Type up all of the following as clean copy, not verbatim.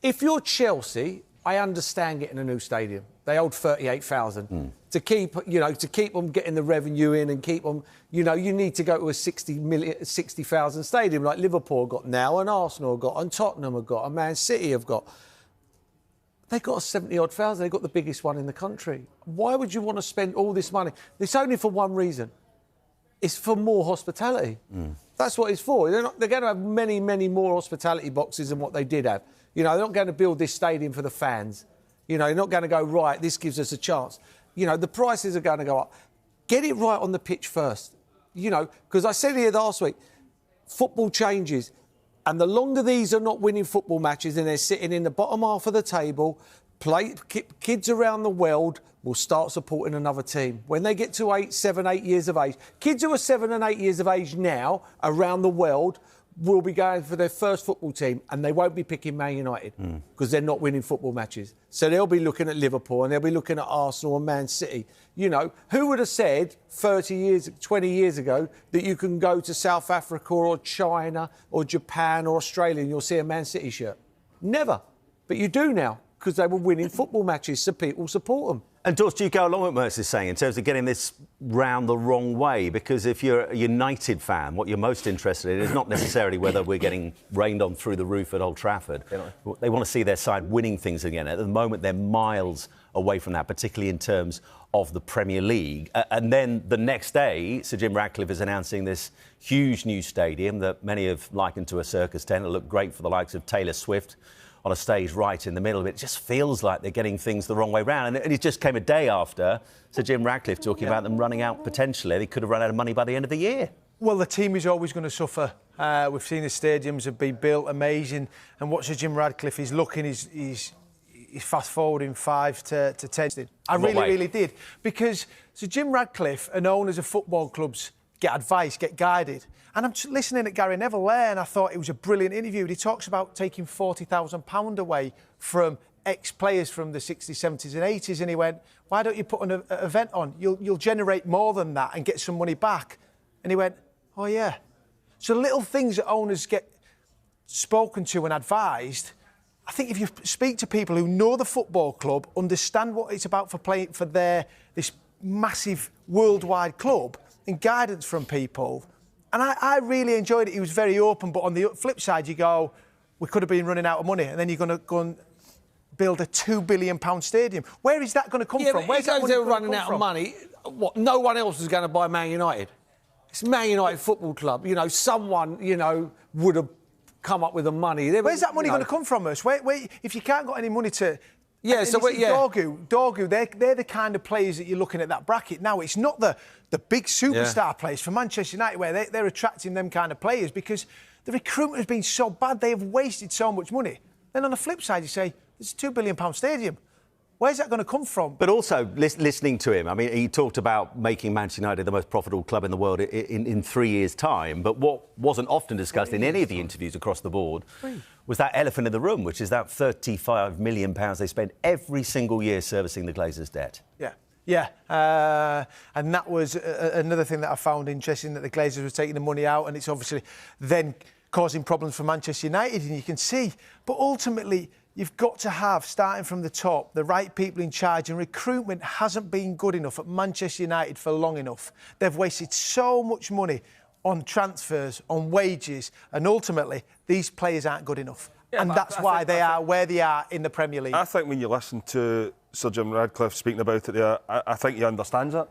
if you're Chelsea, I understand getting a new stadium. They hold 38,000 to keep them getting the revenue in and keep them. You need to go to a 60,000 stadium like Liverpool have got now, and Arsenal have got, and Tottenham have got, and Man City have got. They've got a 70-odd thousand. They've got the biggest one in the country. Why would you want to spend all this money? It's only for one reason. It's for more hospitality. That's what it's for. They're going to have many, many more hospitality boxes than what they did have. They're not going to build this stadium for the fans. You're not going to go, right, this gives us a chance. The prices are going to go up. Get it right on the pitch first. Because I said here last week, football changes. And the longer these are not winning football matches and they're sitting in the bottom half of the table, kids around the world will start supporting another team. When they get to 7, 8 years of age, kids who are 7 and 8 years of age now around the world will be going for their first football team and they won't be picking Man United because they're not winning football matches. So they'll be looking at Liverpool and they'll be looking at Arsenal and Man City. Who would have said 20 years ago that you can go to South Africa or China or Japan or Australia and you'll see a Man City shirt? Never. But you do now because they were winning football matches, so people support them. And Dors, do you go along with what Mercer's saying in terms of getting this round the wrong way? Because if you're a United fan, what you're most interested in is not necessarily whether we're getting rained on through the roof at Old Trafford. They want to see their side winning things again. At the moment, they're miles away from that, particularly in terms of the Premier League. And then the next day, Sir Jim Ratcliffe is announcing this huge new stadium that many have likened to a circus tent. It'll look great for the likes of Taylor Swift on a stage right in the middle of it. It just feels like they're getting things the wrong way round. And it just came a day after Sir Jim Ratcliffe talking about them running out potentially. They could have run out of money by the end of the year. Well, the team is always going to suffer. We've seen the stadiums have been built amazing. And what Sir Jim Ratcliffe is looking, he's fast-forwarding 5 to 10. I really did. Because Sir Jim Ratcliffe and owners of football clubs get advice, get guided. And I'm listening to Gary Neville there, and I thought it was a brilliant interview. He talks about taking £40,000 away from ex-players from the 60s, 70s and 80s, and he went, why don't you put an event on? You'll generate more than that and get some money back. And he went, oh, yeah. So little things that owners get spoken to and advised, I think if you speak to people who know the football club, understand what it's about for playing for this massive worldwide club, and guidance from people. And I really enjoyed it. He was very open, but on the flip side, you go, we could have been running out of money, and then you're going to go and build a £2 billion stadium. Where is that going to come from? Where's that money running out of money? What? No one else is going to buy Man United. It's Man United Football Club. Someone, would have come up with the money. Where's that money going to come from, us? Where, if you can't got any money to... Yeah, so Dorgu, they're the kind of players that you're looking at that bracket. Now, it's not the big superstar players for Manchester United where they're attracting them kind of players because the recruitment has been so bad, they have wasted so much money. Then on the flip side, you say, it's a £2 billion stadium. Where's that going to come from? But also, listening to him, I mean, he talked about making Manchester United the most profitable club in the world in 3 years' time. But what wasn't often discussed in any of the interviews across the board was that elephant in the room, which is that £35 million they spend every single year servicing the Glazers' debt. Yeah. And that was another thing that I found interesting, that the Glazers were taking the money out, and it's obviously then causing problems for Manchester United, and you can see. But ultimately, you've got to have, starting from the top, the right people in charge, and recruitment hasn't been good enough at Manchester United for long enough. They've wasted so much money on transfers, on wages, and ultimately, these players aren't good enough. Yeah, and that's why they are where they are in the Premier League. I think when you listen to Sir Jim Ratcliffe speaking about it there, I think he understands it.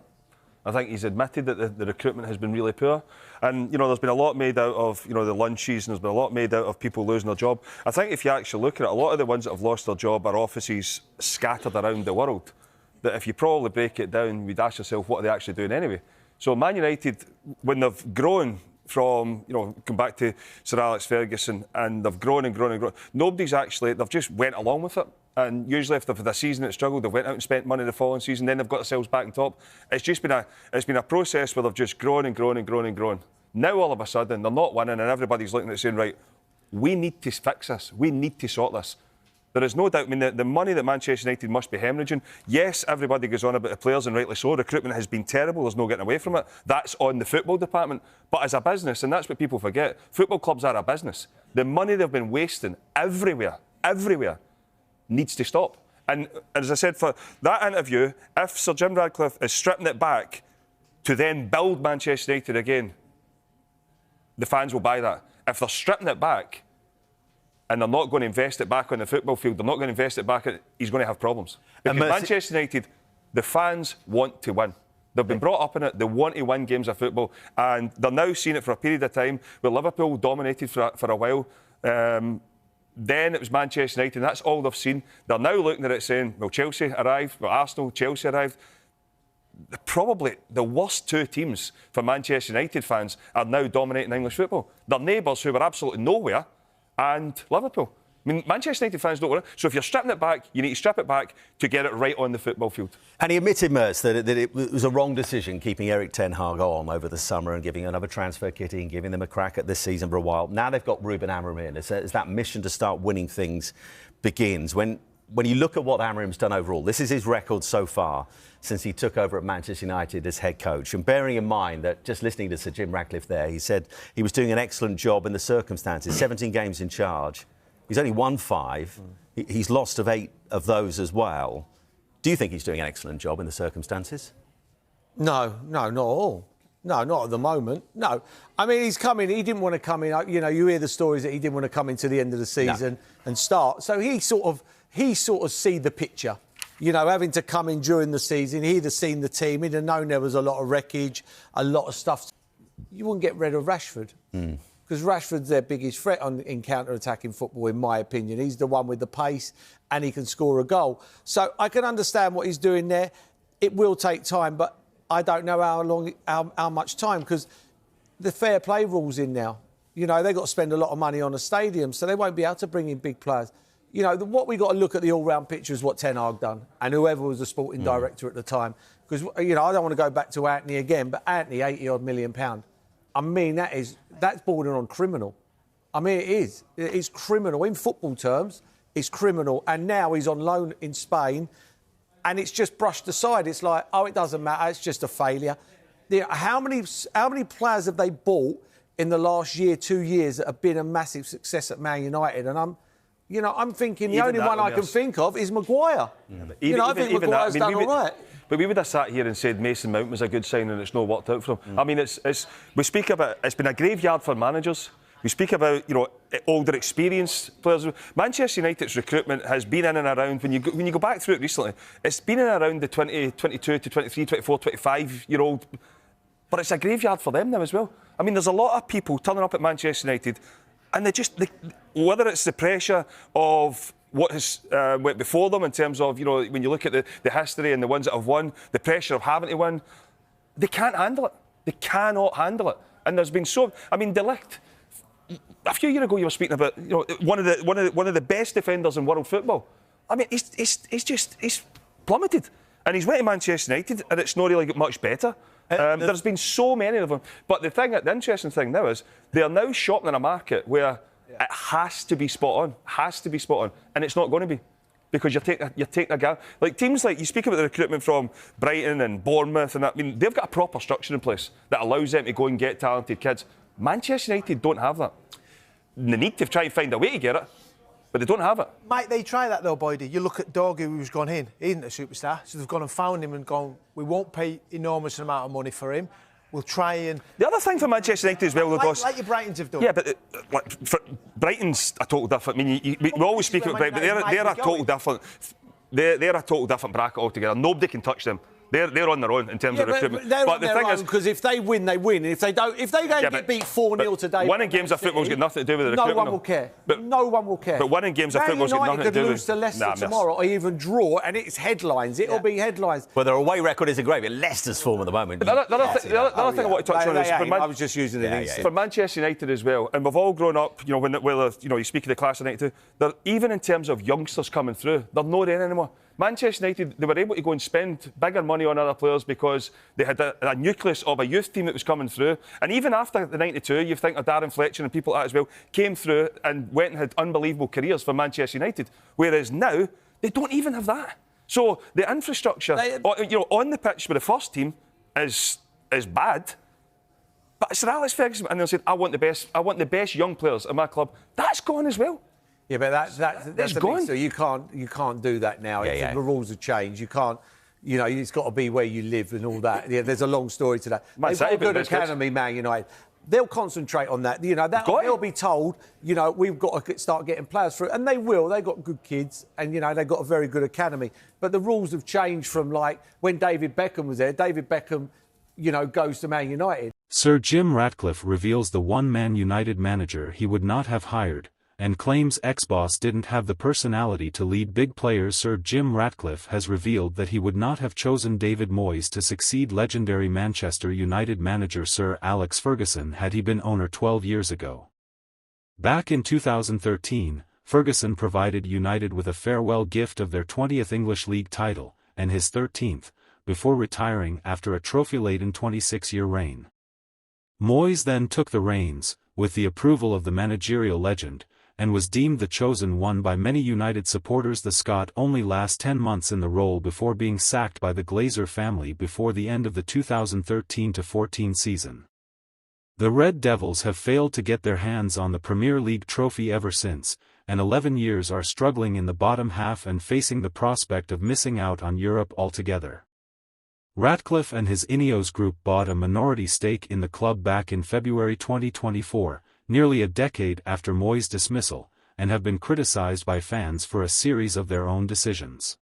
I think he's admitted that the recruitment has been really poor. And, there's been a lot made out of, the lunches, and there's been a lot made out of people losing their job. I think if you actually look at it, a lot of the ones that have lost their job are offices scattered around the world. That if you probably break it down, you'd ask yourself, what are they actually doing anyway? So Man United, when they've grown from, come back to Sir Alex Ferguson, and they've grown and grown and grown, nobody's actually, they've just went along with it. And usually if they've had a season that struggled, they've went out and spent money the following season, then they've got themselves back on top. It's been a process where they've just grown and grown and grown and grown. Now all of a sudden they're not winning, and everybody's looking at it saying, right, we need to fix this, we need to sort this. There is no doubt, the money that Manchester United must be hemorrhaging. Yes, everybody goes on about the players, and rightly so. Recruitment has been terrible, there's no getting away from it. That's on the football department. But as a business, and that's what people forget, football clubs are a business. The money they've been wasting everywhere everywhere needs to stop. And as I said, for that interview, if Sir Jim Ratcliffe is stripping it back to then build Manchester United again, the fans will buy that. If they're stripping it back and they're not going to invest it back on the football field, they're not going to invest it back, he's going to have problems. Because Manchester United, the fans want to win. They've been brought up in it. They want to win games of football. And they're now seeing it for a period of time where Liverpool dominated for a while. Then it was Manchester United, and that's all they've seen. They're now looking at it saying, well, Chelsea arrived, well, Arsenal, Chelsea arrived. Probably the worst two teams for Manchester United fans are now dominating English football. Their neighbours, who were absolutely nowhere, and Liverpool. I mean, Manchester United fans don't want it. So if you're stripping it back, you need to strip it back to get it right on the football field. And he admitted, Mertz, that it was a wrong decision keeping Erik ten Hag on over the summer and giving another transfer kitty and giving them a crack at this season for a while. Now they've got Ruben Amorim in. As that mission to start winning things begins. When you look at what Amorim's done overall, this is his record so far since he took over at Manchester United as head coach. And bearing in mind that, just listening to Sir Jim Ratcliffe there, he said he was doing an excellent job in the circumstances. 17 games in charge. He's only won 5. He's lost of 8 of those as well. Do you think he's doing an excellent job in the circumstances? No, not at all. No, not at the moment. No. I mean, he's coming. He didn't want to come in. You know, you hear the stories that he didn't want to come into the end of the season and start. So he sort of see the picture. You know, having to come in during the season, he'd have seen the team. He'd have known there was a lot of wreckage, a lot of stuff. You wouldn't get rid of Rashford. Because Rashford's their biggest threat in counter-attacking football, in my opinion. He's the one with the pace and he can score a goal. So I can understand what he's doing there. It will take time, but I don't know how much time, because the fair play rule's in now. You know, they've got to spend a lot of money on a stadium, so they won't be able to bring in big players. You know, what we got to look at the all-round picture is what Ten Hag done, and whoever was the sporting director at the time. Because, you know, I don't want to go back to Anthony again, but Anthony, £80-odd million. I mean, that's bordering on criminal. I mean, it is. It's criminal. In football terms, it's criminal. And now he's on loan in Spain, and it's just brushed aside. It's like, oh, it doesn't matter. It's just a failure. How many players have they bought in the last year, 2 years, that have been a massive success at Man United? And I'm thinking the only one I can think of is Maguire. I think Maguire's done all right. But we would have sat here and said Mason Mount was a good sign and it's not worked out for him. I mean, we speak about it's been a graveyard for managers. We speak about, you know, older, experienced players. Manchester United's recruitment has been in and around, when you go back through it recently, it's been in and around the 20, 22 to 23, 24, 25-year-old. But it's a graveyard for them now as well. I mean, there's a lot of people turning up at Manchester United, and whether it's the pressure of what has went before them in terms of, you know, when you look at the history and the ones that have won, the pressure of having to win, they can't handle it. They cannot handle it. And there's been De Ligt, a few years ago you were speaking about, you know, one of the best defenders in world football. I mean, he's plummeted. And he's went to Manchester United and it's not really got much better. There's been so many of them. But the interesting thing now is they are now shopping in a market where it has to be spot on, and it's not going to be, because you're taking a gap. Like teams like, you speak about the recruitment from Brighton and Bournemouth, and that, I mean, they've got a proper structure in place that allows them to go and get talented kids. Manchester United don't have that. They need to try and find a way to get it, but they don't have it. Might they try that though, Boydie? You look at Dorgu, who's gone in. He isn't a superstar, so they've gone and found him and gone, we won't pay enormous amount of money for him. We'll try and... The other thing for Manchester United as well, like your Brightons have done. Yeah, but Brighton's a total different... I mean, we always speak about Brighton, but they're a total different... They're a total different bracket altogether. Nobody can touch them. They're on their own in terms of recruitment. But the thing is, because if they win, they win. And if they don't get beat 4-0 today, winning games of football's got nothing to do with the recruitment. No one will care. No one will care. But winning games of football's got nothing to do with. Man United could lose to Leicester tomorrow, or even draw, and it's headlines. It'll be headlines. Well, their away record isn't great, but Leicester's form at the moment. The other thing I want to touch on is I was just using it for Manchester United as well, and we've all grown up. You know, when you speak of the class of '92, even in terms of youngsters coming through, they're not in anymore. Manchester United, they were able to go and spend bigger money on other players because they had a nucleus of a youth team that was coming through. And even after the '92, you think of Darren Fletcher and people like that as well, came through and went and had unbelievable careers for Manchester United. Whereas now, they don't even have that. So the infrastructure, on the pitch with the first team is bad. But Sir Alex Ferguson, and they said, I want the best young players in my club. That's gone as well. Yeah, but that's the thing. So you can't do that now. The rules have changed. You can't. You know, it's got to be where you live and all that. Yeah, there's a long story to that. They've got a good academy, Man United. They'll concentrate on that. You know, they'll be told, you know, we've got to start getting players through. And they will. They've got good kids and, you know, they've got a very good academy. But the rules have changed from, like, when David Beckham was there. David Beckham, you know, goes to Man United. Sir Jim Ratcliffe reveals the one Man United manager he would not have hired, and claims ex-boss didn't have the personality to lead big players. Sir Jim Ratcliffe has revealed that he would not have chosen David Moyes to succeed legendary Manchester United manager Sir Alex Ferguson had he been owner 12 years ago. Back in 2013, Ferguson provided United with a farewell gift of their 20th English League title, and his 13th, before retiring after a trophy-laden 26-year reign. Moyes then took the reins, with the approval of the managerial legend, and was deemed the chosen one by many United supporters. The Scot only lasts 10 months in the role before being sacked by the Glazer family before the end of the 2013-14 season. The Red Devils have failed to get their hands on the Premier League trophy ever since, and 11 years are struggling in the bottom half and facing the prospect of missing out on Europe altogether. Ratcliffe and his Ineos group bought a minority stake in the club back in February 2024, nearly a decade after Moyes' dismissal, and have been criticised by fans for a series of their own decisions.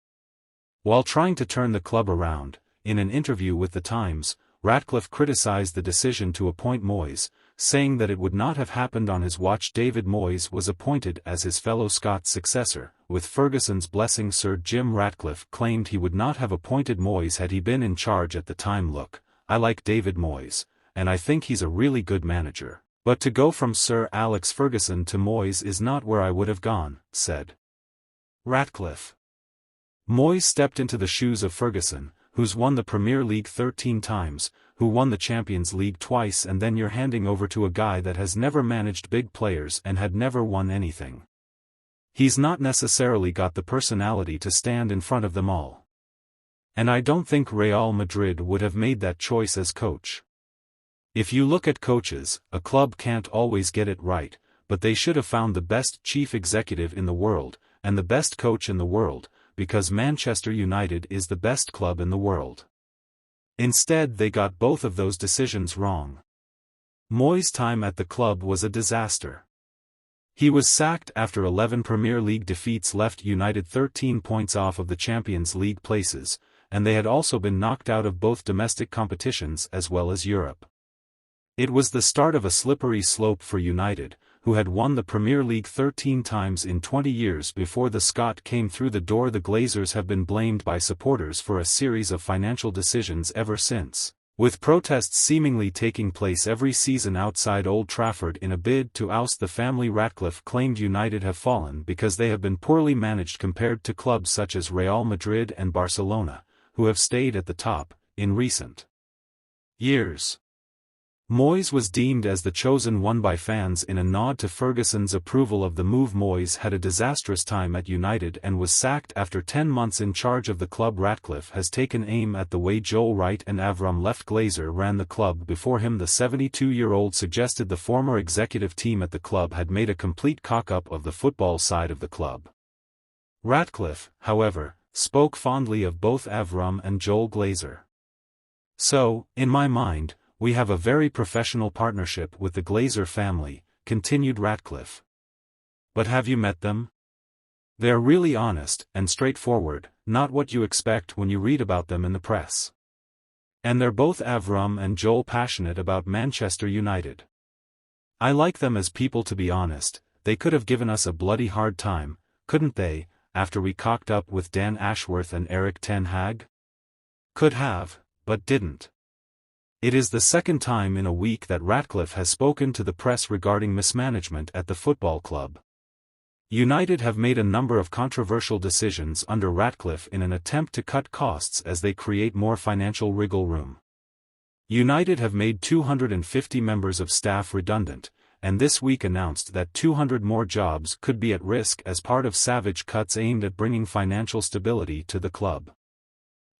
While trying to turn the club around, in an interview with The Times, Ratcliffe criticised the decision to appoint Moyes, saying that it would not have happened on his watch. David Moyes was appointed as his fellow Scots' successor, with Ferguson's blessing. Sir Jim Ratcliffe claimed he would not have appointed Moyes had he been in charge at the time. Look, I like David Moyes, and I think he's a really good manager. But to go from Sir Alex Ferguson to Moyes is not where I would have gone, said Ratcliffe. Moyes stepped into the shoes of Ferguson, who's won the Premier League 13 times, who won the Champions League twice, and then you're handing over to a guy that has never managed big players and had never won anything. He's not necessarily got the personality to stand in front of them all. And I don't think Real Madrid would have made that choice as coach. If you look at coaches, a club can't always get it right, but they should have found the best chief executive in the world, and the best coach in the world, because Manchester United is the best club in the world. Instead, they got both of those decisions wrong. Moyes' time at the club was a disaster. He was sacked after 11 Premier League defeats left United 13 points off of the Champions League places, and they had also been knocked out of both domestic competitions as well as Europe. It was the start of a slippery slope for United, who had won the Premier League 13 times in 20 years before the Scot came through the door. The Glazers have been blamed by supporters for a series of financial decisions ever since, with protests seemingly taking place every season outside Old Trafford in a bid to oust the family. Ratcliffe claimed United have fallen because they have been poorly managed compared to clubs such as Real Madrid and Barcelona, who have stayed at the top in recent years. Moyes was deemed as the chosen one by fans in a nod to Ferguson's approval of the move. Moyes had a disastrous time at United and was sacked after 10 months in charge of the club. Ratcliffe has taken aim at the way Joel Wright and Avram left. Glazer ran the club before him. The 72-year-old suggested the former executive team at the club had made a complete cock-up of the football side of the club. Ratcliffe, however, spoke fondly of both Avram and Joel Glazer. So, in my mind, we have a very professional partnership with the Glazer family, continued Ratcliffe. But have you met them? They're really honest and straightforward, not what you expect when you read about them in the press. And they're both, Avram and Joel, passionate about Manchester United. I like them as people, to be honest. They could have given us a bloody hard time, couldn't they, after we cocked up with Dan Ashworth and Erik ten Hag? Could have, but didn't. It is the second time in a week that Ratcliffe has spoken to the press regarding mismanagement at the football club. United have made a number of controversial decisions under Ratcliffe in an attempt to cut costs as they create more financial wriggle room. United have made 250 members of staff redundant, and this week announced that 200 more jobs could be at risk as part of savage cuts aimed at bringing financial stability to the club.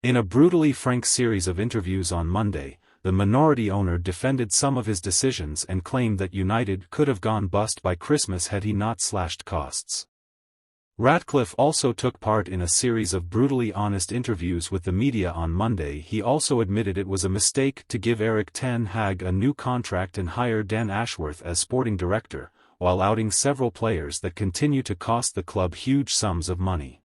In a brutally frank series of interviews on Monday, the minority owner defended some of his decisions and claimed that United could have gone bust by Christmas had he not slashed costs. Ratcliffe also took part in a series of brutally honest interviews with the media on Monday. He also admitted it was a mistake to give Erik ten Hag a new contract and hire Dan Ashworth as sporting director, while outing several players that continue to cost the club huge sums of money.